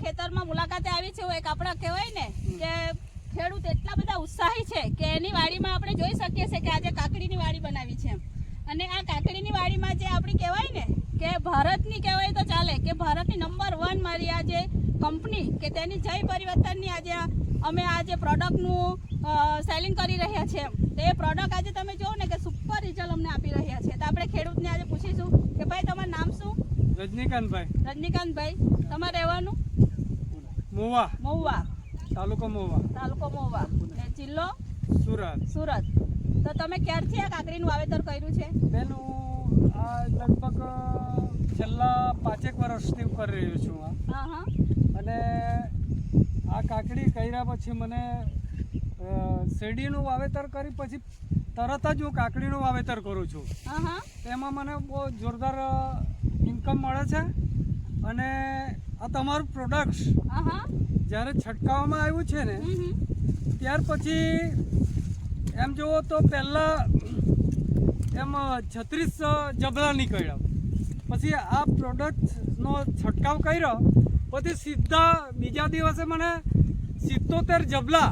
ખેતરમાં મુલાકાતે આવી છે એક આપણા કહેવાય ને કે ખેડૂત એટલા બધા ઉત્સાહી છે કે એની વાડીમાં આપણે જોઈ શકીએ છીએ કે આજે કાકડીની વાડી બનાવી છે અને આ કાકડીની વાડીમાં જે આપણી કહેવાય ને કે ભારતની કહેવાય તો ચાલે કે ભારતની નંબર 1 મારી આ જે કંપની કે તેની જય પરિવર્તનની આજે અમે આ જે પ્રોડક્ટનું સેલિંગ કરી રહ્યા છીએ તો એ પ્રોડક્ટ આજે તમે જુઓ ને કે સુપર રિઝલ્ટ અમને આપી રહ્યા છે તો આપણે ખેડૂતને આજે પૂછીશું કે ભાઈ તમારું નામ શું? રજનીકાંતભાઈ. તમારે રહેવાનું મહુવા તાલુકો મહુવા ને જિલ્લો સુરત. તો તમે ક્યારથી આ કાકડીનું વાવેતર કર્યું છે? બેન હું આ લગભગ છેલ્લા 5 વર્ષથી કરી રહ્યો છું અને આ કાકડી કર્યા પછી મને શેરડીનું વાવેતર કરી પછી તરત જ હું કાકડીનું વાવેતર કરું છું. તેમાં મને બહુ જોરદાર ઇન્કમ મળે છે અને આ તમારું પ્રોડક્ટ જ્યારે છંટકાવવામાં આવ્યું છે ને ત્યાર પછી એમ જુઓ તો પહેલાં એમ 36 જબલા નીકળ્યા પછી આ પ્રોડક્ટનો છંટકાવ કર્યો પછી સીધા બીજા દિવસે મને 77 જબલા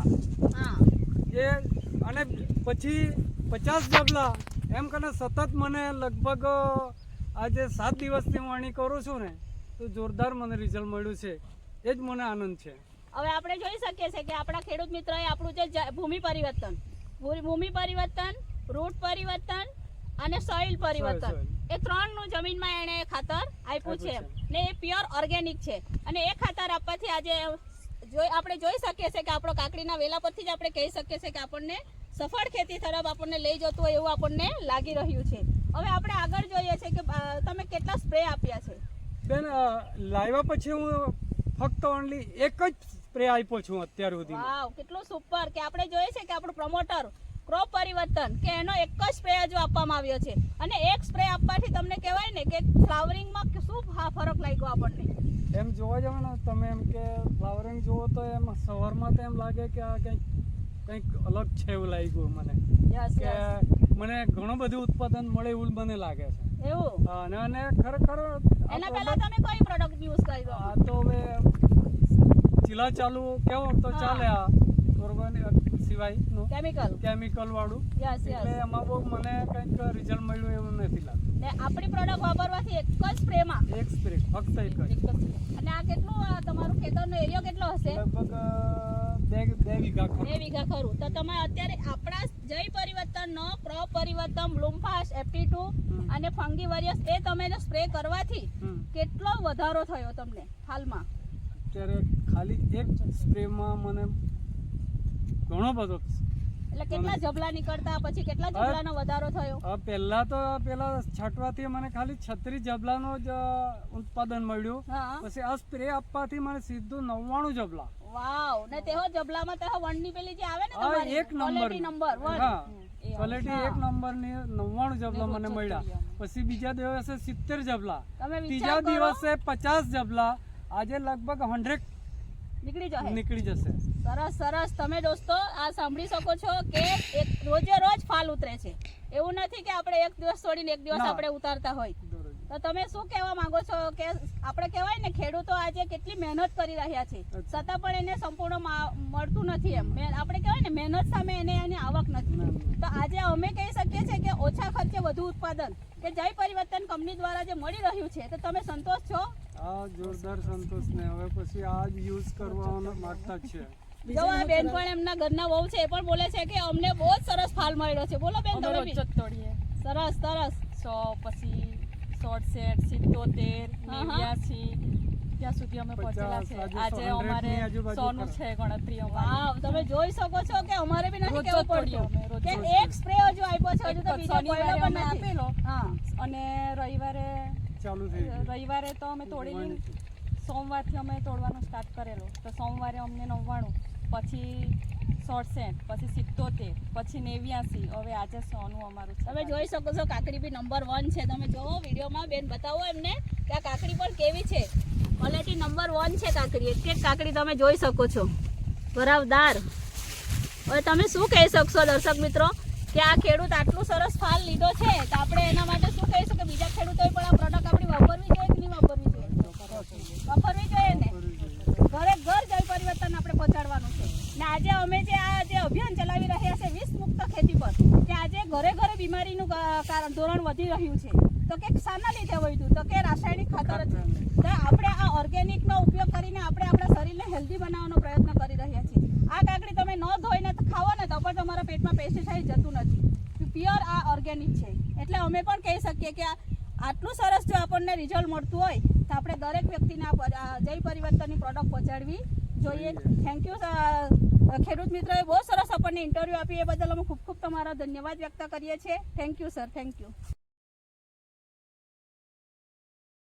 એ અને પછી 50 જબલા એમ કરીને સતત મને લગભગ આજે 7 દિવસથી હું આની કરું છું ને તો જોરદાર મને રિઝલ્ટ મળ્યું છે એ જ મને આનંદ છે. હવે આપણે જોઈ શકીએ છીએ કે આપણા ખેડૂત મિત્રોએ આપણું જે ભૂમિ પરિવર્તન રૂટ પરિવર્તન અને સોઇલ પરિવર્તન એ 3નું જમીનમાં એણે ખાતર આપ્યું છે ને એ પ્યોર ઓર્ગેનિક છે અને એ ખાતર આપવાથી આજે આપણે જોઈ શકીએ છીએ કે આપણો કાકડીના વેલા પરથી જ આપણે કહી શકીએ છીએ કે આપણને સફળ ખેતી તરફ આપણને લઈ જતું હોય એવું આપણને લાગી રહ્યું છે. હવે આપણે આગળ જોઈએ છે કે તમે કેટલા સ્પ્રે આપ્યા છે? બેન લાવ્યા પછી હું ફક્ત ઓનલી એક જ સ્પ્રે આપ્યો છું અત્યાર સુધી. વાવ, કેટલું સુપર કે આપણે જોઈએ છે કે આપણું પ્રમોટર ક્રોપ પરિવર્તન કે એનો એક જ સ્પ્રે હજુ આપવામાં આવ્યો છે અને એક સ્પ્રે આપવાથી તમને કહેવાય ને કે ફ્લાવરિંગમાં શું ફરક લાગ્યો આપણને? એમ જોવા જાવ ને તમે એમ કે ફ્લાવરિંગ જુઓ તો એમ સવારમાં તો એમ લાગે કે આ કંઈક અલગ છે એવું લાગ્યું મને કે મને ઘણું બધું ઉત્પાદન મળે એવું મને લાગે છે એવું. અને ખરેખર એના પહેલા તમે કઈ પ્રોડક્ટ યુઝ કર્યો? આ તો હવે ચીલા ચાલુ કેવો તો ચાલે આ સિવાયનું કેમિકલ વાળું એટલે એમાં બહુ મને કંઈક રિઝલ્ટ મળ્યું એવું નથી લાગતું. ને આપણી પ્રોડક્ટ વાપરવાથી એક જ સ્પ્રેમાં એક સ્પ્રે ફક્ત એક જ. અને આ કેટલું તમારું ખેતરનો એરિયો કેટલો હશે? લગભગ 2 વીઘા ખરું. તો તમે અત્યારે આપણા જય પરિવર્તનનો ક્રોપ પરિવર્તન બ્લૂમફાસ્ટ FT2 અને ફંગી વરિયસ એ તમે સ્પ્રે કરવાથી કેટલો વધારો થયો તમને હાલમાં? અત્યારે ખાલી એક સ્પ્રેમાં મને ઘણો બધો એટલે કેટલા જબલા નીકળતા પછી કેટલા જબલાનો વધારો થયો? પેલા છાંટવાથી મને ખાલી 36 જબલાનો જ ઉત્પાદન મળ્યું પછી આ સ્પ્રે આપવાથી મને સીધું 99 જબલા. વાવ. ને તેહો જબલામાં તેહો 1 ની પેલી જે આવે ને તમારી એક નંબર ક્વોલિટી 1 નંબરની 99 જબલા મને મળ્યા. પછી બીજા દિવસે 70 જબલા, ત્રીજા દિવસે 50 જબલા, આજે લગભગ 100 નીકળી જશે. સરસ. તમે દોસ્તો આ સાંભળી શકો છો કે રોજે રોજ ફાલ ઉતરે છે. એવું નથી કે આપણે એક દિવસ છોડીને એક દિવસ આપણે ઉતારતા હોય. તો તમે શું કહેવા માંગો છો કે આપણે કહેવાય ને ખેડૂતો આજે કેટલી મહેનત કરી રહ્યા છે છતાં પણ એને સંપૂર્ણ મળતું નથી એમ આપણે કહેવાય ને મહેનત સામે એની આવક નથી. તો આજે અમે કહી શકીએ છીએ કે ઓછા ખર્ચે વધુ ઉત્પાદન કે જય પરિવર્તન કંપની દ્વારા જે મળી રહ્યું છે તો તમે સંતોષ છો? હા, જોરદાર સંતોષ ને હવે પછી આ જ યુઝ કરવાનો માંગતા છે. જો આ બેન પણ એમના ઘરના વહુ છે એ પણ બોલે છે કે અમને બહુ જ સરસ ફાલ મળ્યો છે. બોલો બેન, તમે બી સરસ 100 પછી શોર્ટ સેટ 77 89 ત્યાં સુધી અમે પહોંચેલા છે. આજે અમારે 100 નું છે ગણતરી. વાવ, તમે જોઈ શકો છો કે અમારે બી નથી કેવું પડ્યું કે એક સ્પ્રે હજુ આપ્યો છે, હજુ તો બીજો કોઈનો પણ નથી આપેલો. અને રવિવારે તો અમે તોડેલી, સોમવારથી અમે તોડવાનું સ્ટાર્ટ કરેલું તો સોમવારે અમને 99, પછી 67, પછી 77, પછી 89, હવે આજે 100 નું અમારું. તમે જોઈ શકો છો કાકડી બી નંબર 1 છે. તમે જોવો વિડીયોમાં, બેન બતાવો એમને કે આ કાકડી પણ કેવી છે. ક્વોલિટી નંબર 1 છે કાકડી. એક એક કાકડી તમે જોઈ શકો છો, ભરાવદાર. હવે તમે શું કહી શકશો દર્શક મિત્રો કે આ ખેડૂત આટલું સરસ ફાલ લીધો છે તો આપણે એના માટે શું કહીશું કે બીજા ખેડૂતોએ પણ આ પ્રોડક્ટ આપણી વાપરવી જોઈએ કે નહીં વાપરવી જોઈએ? વાપરવી જોઈએ ને. આજે અમે જે આ જે અભિયાન ચલાવી રહ્યા છે વિષ મુક્ત ખેતી પર, કે આજે ઘરે ઘરે બીમારીનું ધોરણ વધી રહ્યું છે, તો કે શાના લીધે વધ્યું, તો કે રાસાયણિક ખાતર જ. તો આપણે આ ઓર્ગેનિકનો ઉપયોગ કરીને આપણે આપણા શરીરને હેલ્ધી બનાવવાનો પ્રયત્ન કરી રહ્યા છીએ. આ કાકડી તમે ન ધોઈને ખાવો ને તો પણ તમારા પેટમાં પેસ્ટિસાઇડ જતું નથી, પ્યોર આ ઓર્ગેનિક છે. એટલે અમે પણ કહી શકીએ કે આટલું સરસ જો આપણને રિઝલ્ટ મળતું હોય તો આપણે દરેક વ્યક્તિને આ જય પરિવર્તનની પ્રોડક્ટ પહોંચાડવી જોઈએ. થેન્ક યુ ખેડૂત મિત્રોએ બહુ સરસ આપણને ઇન્ટરવ્યૂ આપી, એ બદલ અમે ખૂબ ખૂબ તમારો ધન્યવાદ વ્યક્ત કરીએ છીએ. Thank you sir, thank you.